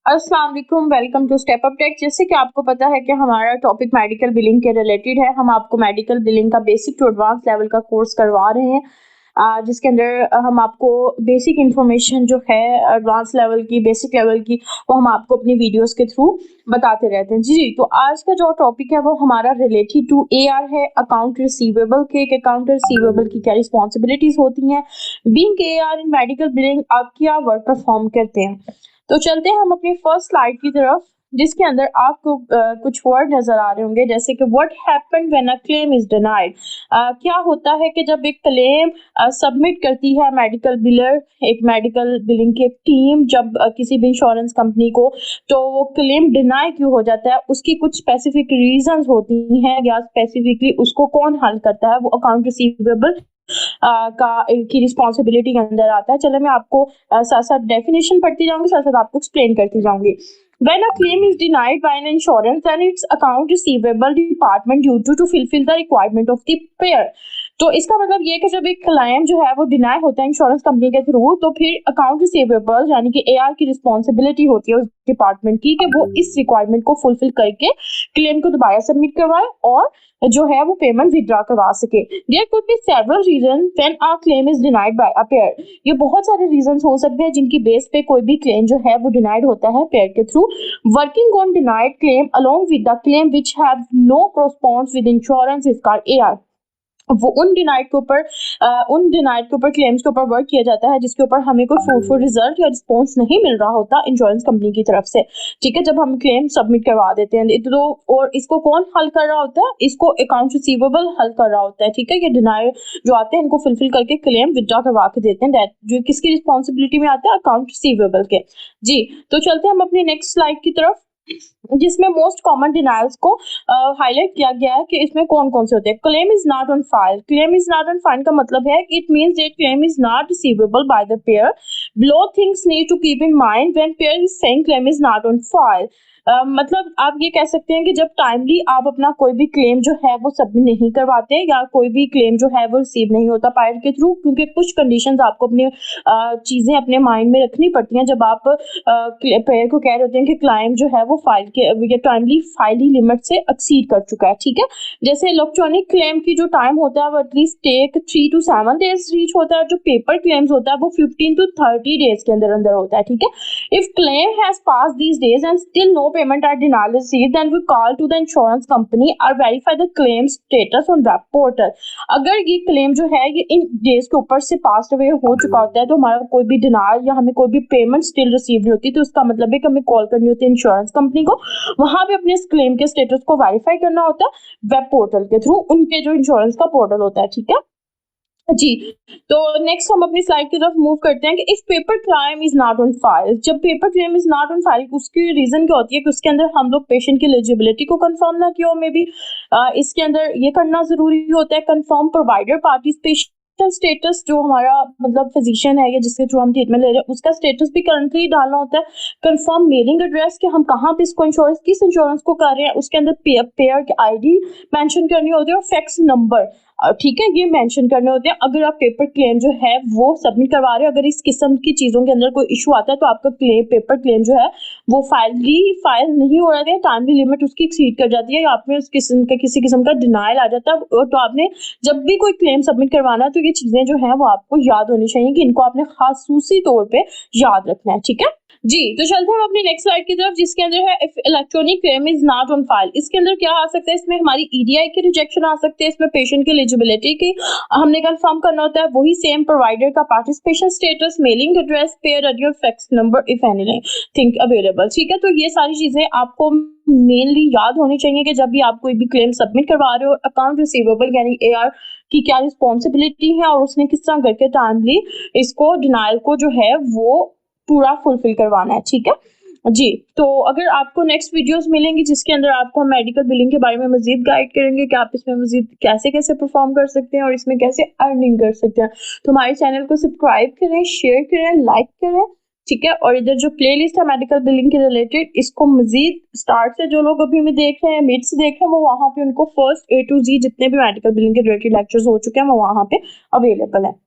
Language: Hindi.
अस्सलाम वालेकुम, welcome to step up tech. जैसे कि आपको पता है कि हमारा टॉपिक मेडिकल बिलिंग के रिलेटेड है। हम आपको मेडिकल बिलिंग का बेसिक टू एडवांस लेवल का कोर्स करवा रहे हैं, जिसके अंदर हम आपको बेसिक इंफॉर्मेशन जो है एडवांस लेवल की, बेसिक लेवल की, वो हम आपको अपनी वीडियोस के थ्रू बताते रहते हैं। जी, तो आज का जो टॉपिक है वो हमारा रिलेटेड टू एआर है, अकाउंट रिसीवेबल के। अकाउंट रिसीवेबल की क्या रिस्पॉन्सिबिलिटीज होती हैं, बीइंग एआर इन मेडिकल बिलिंग आप क्या वर्क परफॉर्म करते हैं। तो चलते हैं हम अपनी फर्स्ट स्लाइड की तरफ, जिसके अंदर आपको कुछ वर्ड नजर आ रहे होंगे, जैसे कि what happened when a claim is denied. क्या होता है कि जब एक क्लेम सबमिट करती है मेडिकल बिलर, एक मेडिकल बिलिंग की एक टीम, जब किसी भी इंश्योरेंस कंपनी को, तो वो क्लेम डिनाई क्यों हो जाता है, उसकी कुछ स्पेसिफिक रीजंस होती हैं, या स्पेसिफिकली उसको कौन हल करता है, वो अकाउंट रिसीवेबल की रिस्पॉन्सिबिलिटी के अंदर आता है। चलो मैं आपको साथ साथ डेफिनेशन पढ़ती जाऊंगी, साथ साथ आपको एक्सप्लेन करती जाऊंगी। When a claim is denied by an insurance, then its account receivable department due to fulfill the requirement of the payer. तो इसका मतलब ये है कि जब एक क्लेम जो है वो डिनाई होता है इंश्योरेंस कंपनी के थ्रू, तो फिर अकाउंट रिसीवेबल यानी कि एआर की रिस्पॉन्सिबिलिटी होती है उस डिपार्टमेंट की कि वो इस रिक्वायरमेंट को फुलफिल करके क्लेम को दोबारा सबमिट करवाए और जो है वो पेमेंट विड्रॉ करवा सके। There could be several reason when a claim is denied by a payer. ये बहुत सारे रीजंस हो सकते हैं जिनकी बेस पे कोई भी क्लेम जो है वो डिनाइड होता है पेयर के थ्रू। Working on denied claim along with the claim which have no corresponds with insurance is called AR. वो उन डिनाइड के ऊपर क्लेम्स के ऊपर वर्क किया जाता है जिसके ऊपर हमें कोई फ्रूटफुल रिजल्ट या रिस्पॉन्स नहीं मिल रहा होता इंश्योरेंस कंपनी की तरफ से। ठीक है, जब हम क्लेम सबमिट करवा देते हैं तो, और इसको कौन हल कर रहा होता है, इसको अकाउंट रिसीवेबल हल कर रहा होता है। ठीक है, ये डिनाइड जो आते हैं इनको फुलफिल करके क्लेम विड्रॉ करवा के देते हैं, जो किसकी रिस्पॉन्सिबिलिटी में आता है, अकाउंट रिसीवेबल के। जी, तो चलते हैं हम अपनी नेक्स्ट स्लाइड की तरफ, जिसमें मोस्ट कॉमन डिनायल्स को हाईलाइट किया गया है कि इसमें कौन कौन से होते हैं। Claim is not on file. Claim is not on file का मतलब है it means that claim is not receivable by the payer. Below things need to keep in mind when payer is saying claim is not on file. मतलब आप ये कह सकते हैं कि जब टाइमली आप अपना कोई भी क्लेम जो है वो सबमिट नहीं करवाते, या कोई भी क्लेम जो है वो रिसीव नहीं होता पायर के थ्रू, क्योंकि कुछ कंडीशंस आपको अपने चीजें अपने माइंड में रखनी पड़ती हैं जब आप पेयर को कह रहे होते हैं कि क्लाइम जो है वो फाइल के टाइमली फाइलिंग लिमिट से एक्सीड कर चुका है। ठीक है, जैसे इलेक्ट्रॉनिक क्लेम की जो टाइम होता है वो at least take 3 to 7 days reach होता है, जो पेपर क्लेम्स होता है वो 15 to 30 days के अंदर अंदर होता है। ठीक है, if claim has pass these days and still no payment are denied received, then we call to the insurance company or verify the claim status on web portal। अगर ये क्लेम जो है ये इन डेज के ऊपर से पास अवे हो चुका होता है, तो हमारा कोई भी डिनाइल या हमें कोई भी पेमेंट स्टिल रिसीव नहीं होती, तो उसका मतलब है कि हमें कॉल करनी होती है इंश्योरेंस कंपनी को, वहां पे अपने इस क्लेम के स्टेटस को वेरीफाई करना होता है वेब पोर्टल के थ्रू, उनके जो इंश्योरेंस का पोर्टल होता है। ठीक है जी, तो नेक्स्ट हम अपनी स्लाइड की तरफ मूव करते हैं कि if paper claim is not on file. जब paper claim is not on file, उसकी रीजन क्या होती है कि उसके अंदर हम लोग पेशेंट की एलिजिबिलिटी को कंफर्म ना किया हो, मे बी इसके अंदर ये करना जरूरी होता है कंफर्म प्रोवाइडर पार्टिसिपेशन स्टेटस, जो हमारा मतलब फिजिशियन है या जिसके थ्रू हम ट्रीटमेंट ले रहे हैं उसका स्टेटस भी करंटली डालना होता है। कंफर्म मेलिंग एड्रेस कि हम कहाँ पे इसको इंश्योरेंस, किस इंश्योरेंस को कर रहे हैं, उसके अंदर पेयर की आईडी मेंशन करनी होती है और फैक्स नंबर, ठीक है, ये मेंशन करने होते हैं। अगर आप पेपर क्लेम जो है वो सबमिट करवा रहे हो, अगर इस किस्म की चीजों के अंदर कोई इशू आता है तो आपका पेपर क्लेम जो है वो फाइल नहीं हो रहा है, टाइमली लिमिट उसकी एक्सीड कर जाती है, या आप में उस किसी किस्म का डिनाइल आ जाता है, तो आपने जब भी कोई क्लेम सबमिट करवाना है तो ये चीजें जो है वो आपको याद होनी चाहिए कि इनको आपने खासूसी तौर पे याद रखना है। ठीक है जी, तो चलते हैं हम अपनी नेक्स्ट स्लाइड की तरफ, जिसके अंदर है if electronic claim is not on file. इसके अंदर क्या आ सकता है, इसमें हमारी ईडीआई के रिजेक्शन आ सकते हैं, इसमें पेशेंट की एलिजिबिलिटी की हमने कंफर्म करना होता है, वही सेम प्रोवाइडर का participation status, mailing address, pair ID, fax number if anything available. ठीक है, तो ये सारी चीजें आपको मेनली याद होनी चाहिए कि जब भी आप कोई भी क्लेम सबमिट करवा रहे हो, अकाउंट रिसीवेबल यानी एआर की क्या रिस्पॉन्सिबिलिटी है और उसने किस तरह करके टाइमली इसको डिनाइल को जो है वो पूरा फुलफिल करवाना है। ठीक है जी, तो अगर आपको नेक्स्ट वीडियोस मिलेंगी जिसके अंदर आपको हम मेडिकल बिलिंग के बारे में मजीद गाइड करेंगे कि आप इसमें मजीद कैसे कैसे परफॉर्म कर सकते हैं और इसमें कैसे अर्निंग कर सकते हैं, तो हमारे चैनल को सब्सक्राइब करें, शेयर करें, लाइक करें। ठीक है, और इधर जो प्लेलिस्ट है मेडिकल बिलिंग के रिलेटेड, इसको मजीद स्टार्ट से जो लोग अभी में देख रहे हैं, मिड से देख रहे हैं, वो वहाँ पे उनको फर्स्ट A to Z जितने भी मेडिकल बिलिंग के रिलेटेड लेक्चर्स हो चुके हैं वो वहाँ पे अवेलेबल है।